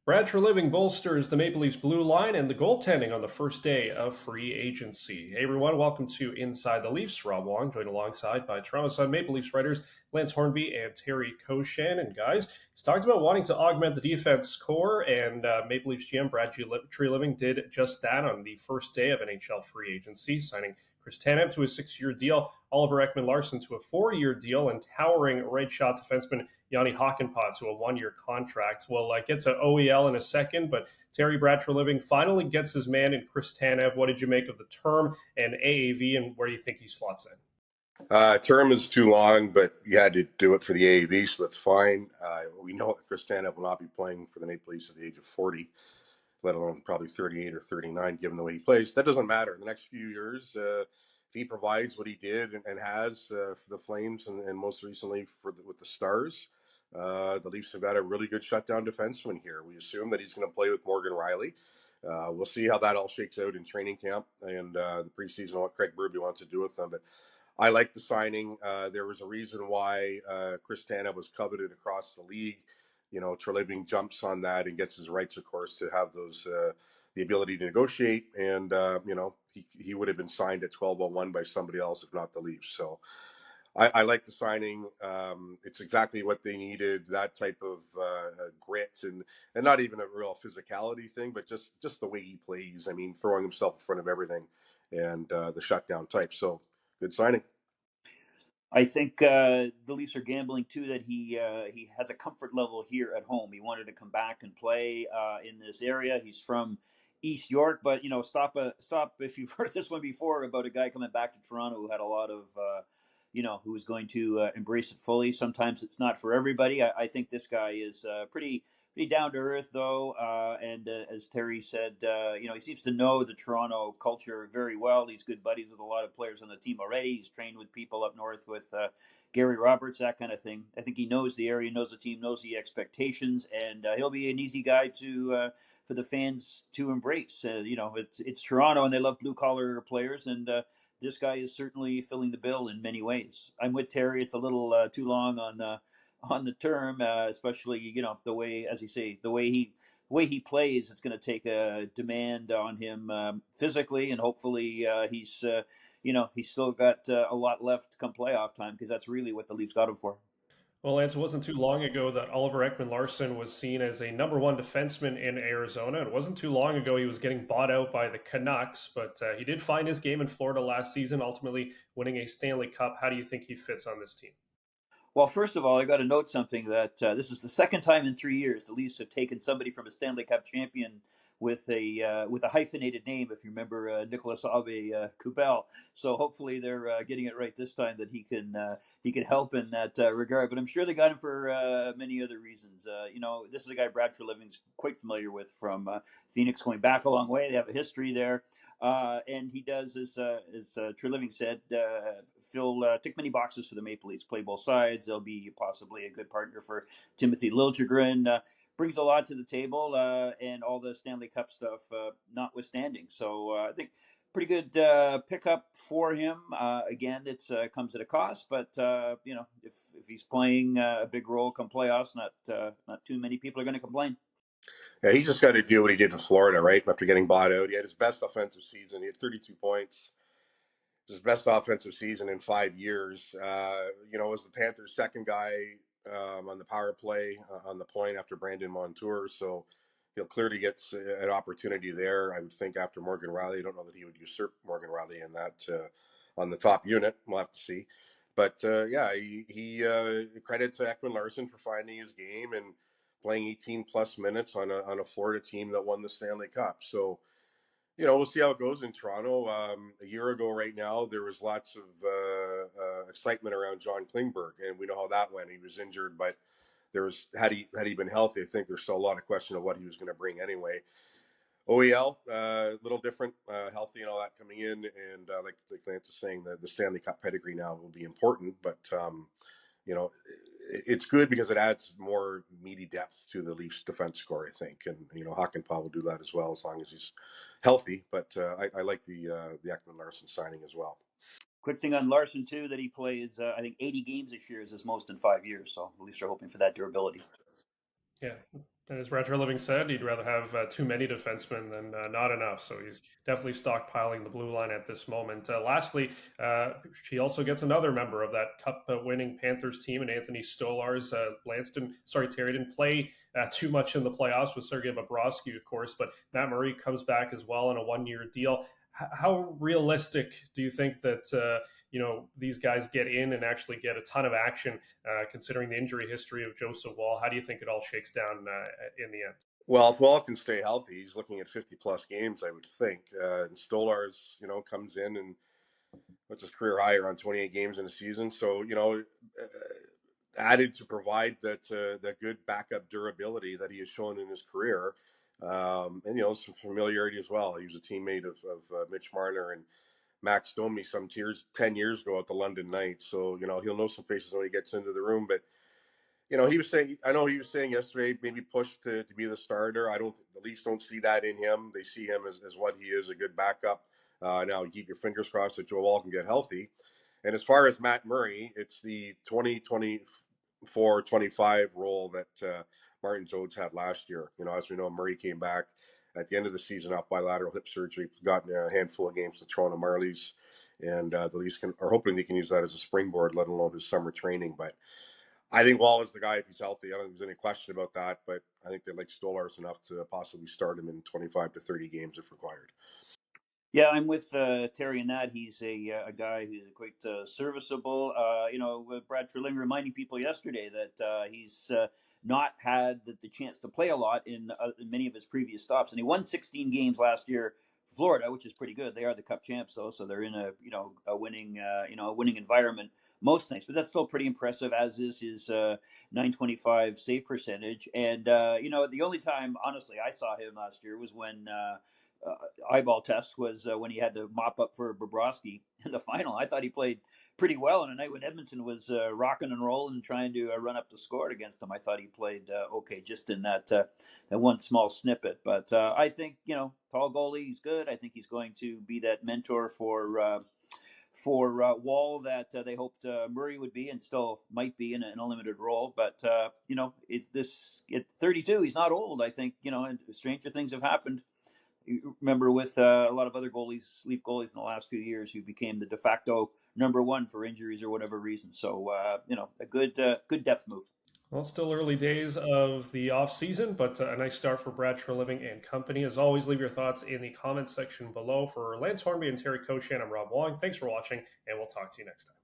Brad Treliving bolsters the Maple Leafs blue line and the goaltending on the first day of free agency. Hey everyone, welcome to Inside the Leafs. Rob Wong, joined alongside by Toronto Sun Maple Leafs writers Lance Hornby and Terry Koshan. And guys, he's talked about wanting to augment the defense core, and Maple Leafs GM Brad Treliving did just that on the first day of NHL free agency, signing Chris Tanev to a 6-year deal, Oliver Ekman-Larsson to a 4-year deal, and towering right shot defenseman Yanni Hakanpää to a 1-year contract. We'll get to OEL in a second, but Terry Brad Treliving finally gets his man in Chris Tanev. What did you make of the term and AAV, and where do you think he slots in? Term is too long, but you had to do it for the AAV, so that's fine. We know that Chris Tanev will not be playing for the Maple Leafs at the age of 40, let alone probably 38 or 39, given the way he plays. That doesn't matter. The next few years, if he provides what he did and has for the Flames and most recently with the Stars, the Leafs have got a really good shutdown defenseman here. We assume that he's going to play with Morgan Riley. We'll see how that all shakes out in training camp and the preseason, what Craig Berube wants to do with them. But I like the signing. There was a reason why Chris Tanev was coveted across the league. You know, Treliving jumps on that and gets his rights, of course, to have those the ability to negotiate. And he would have been signed at 12:01 by somebody else, if not the Leafs. So I like the signing. It's exactly what they needed. That type of grit and not even a real physicality thing, but just the way he plays. I mean, throwing himself in front of everything and the shutdown type. So good signing. I think the Leafs are gambling too that he has a comfort level here at home. He wanted to come back and play in this area. He's from East York, but stop if you've heard this one before about a guy coming back to Toronto who had a lot of who was going to embrace it fully. Sometimes it's not for everybody. I think this guy is pretty down to earth though, and as Terry said, he seems to know the Toronto culture very well. He's good buddies with a lot of players on the team already. He's trained with people up north with Gary Roberts, that kind of thing. I think he knows the area, knows the team, knows the expectations, and he'll be an easy guy to for the fans to embrace. It's Toronto, and they love blue collar players, and this guy is certainly filling the bill in many ways. I'm with Terry. It's a little too long on the term, especially the way, as you say, the way he plays. It's going to take a demand on him physically, and hopefully he's still got a lot left come playoff time, because that's really what the Leafs got him for. Well, Lance, it wasn't too long ago that Oliver Ekman-Larsson was seen as a number one defenseman in Arizona. It wasn't too long ago he was getting bought out by the Canucks, but he did find his game in Florida last season, ultimately winning a Stanley Cup. How do you think he fits on this team? Well, first of all, I got to note something that this is the second time in 3 years the Leafs have taken somebody from a Stanley Cup champion with a hyphenated name. If you remember Nicolas Aube-Kubel, so hopefully they're getting it right this time, that he can help in that regard. But I'm sure they got him for many other reasons. This is a guy Brad Treliving's quite familiar with from Phoenix, going back a long way. They have a history there. And he does, as Treliving said, tick many boxes for the Maple Leafs. Play both sides. They'll be possibly a good partner for Timothy Liljegren. Brings a lot to the table, and all the Stanley Cup stuff notwithstanding. So I think pretty good pickup for him. Again, it comes at a cost, but if he's playing a big role come playoffs, not too many people are going to complain. Yeah, he's just got to do what he did in Florida, right? After getting bought out, he had his best offensive season. He had 32 points. His best offensive season in 5 years. Was the Panthers' second guy on the power play on the point after Brandon Montour. So he'll clearly get an opportunity there. I would think after Morgan Riley. I don't know that he would usurp Morgan Riley in that on the top unit. We'll have to see. But he credit to Ekman-Larsson for finding his game and playing 18 plus minutes on a Florida team that won the Stanley Cup. So, we'll see how it goes in Toronto. A year ago right now, there was lots of excitement around John Klingberg, and we know how that went. He was injured, but had he been healthy, I think there's still a lot of question of what he was going to bring anyway. OEL, a little different, healthy and all that coming in, and like Lance is saying, the Stanley Cup pedigree now will be important, but it's good because it adds more meaty depth to the Leafs defense score, I think. And, Hakanpää will do that as well as long as he's healthy. But I like the Ekman-Larsson signing as well. Quick thing on Larson, too, that he plays, I think, 80 games this year is his most in 5 years. So the Leafs are hoping for that durability. Yeah. And as Roger Living said, he'd rather have too many defensemen than not enough. So he's definitely stockpiling the blue line at this moment. Lastly, he also gets another member of that cup-winning Panthers team, and Anthony Stolarz. Terry didn't play too much in the playoffs with Sergei Bobrovsky, of course, but Matt Murray comes back as well on a one-year deal. How realistic do you think that these guys get in and actually get a ton of action, considering the injury history of Joseph Wall? How do you think it all shakes down in the end? Well, if Wall can stay healthy, he's looking at 50-plus games, I would think. And Stolarz, comes in and puts his career high around 28 games in a season. So, added to provide that good backup durability that he has shown in his career. And, some familiarity as well. He was a teammate of Mitch Marner and Max Domi 10 years ago at the London Knights. So, he'll know some faces when he gets into the room. But, he was saying yesterday, maybe push to be the starter. The Leafs don't see that in him. They see him as what he is, a good backup. Now, keep your fingers crossed that Joe Wall can get healthy. And as far as Matt Murray, it's the 2024-25 role that Martin Jones had last year. As we know, Murray came back at the end of the season off bilateral hip surgery, gotten a handful of games to Toronto Marlies, and the Leafs are hoping they can use that as a springboard, let alone his summer training. But I think Wall is the guy if he's healthy. I don't think there's any question about that, but I think they like Stolarz enough to possibly start him in 25 to 30 games if required. Yeah, I'm with Terry in that. He's a guy who's quite serviceable. Brad Treliving reminding people yesterday that he's not had the chance to play a lot in many of his previous stops, and he won 16 games last year for Florida, which is pretty good. They are the Cup champs, though, so they're in a winning environment most nights. But that's still pretty impressive, as is his 925 save percentage. And the only time, honestly, I saw him last year was when. Eyeball test was when he had to mop up for Bobrovsky in the final. I thought he played pretty well on a night when Edmonton was rocking and rolling and trying to run up the score against him. I thought he played okay just in that one small snippet. But I think, tall goalie, he's good. I think he's going to be that mentor for Wall that they hoped Murray would be and still might be in a limited role. But, at 32, he's not old. I think, and stranger things have happened. You remember with a lot of other Leaf goalies in the last few years who became the de facto number one for injuries or whatever reason. So, a good depth move. Well, still early days of the off season, but a nice start for Brad Treliving and company. As always, leave your thoughts in the comments section below. For Lance Hornby and Terry Koshan, I'm Rob Wong. Thanks for watching, and we'll talk to you next time.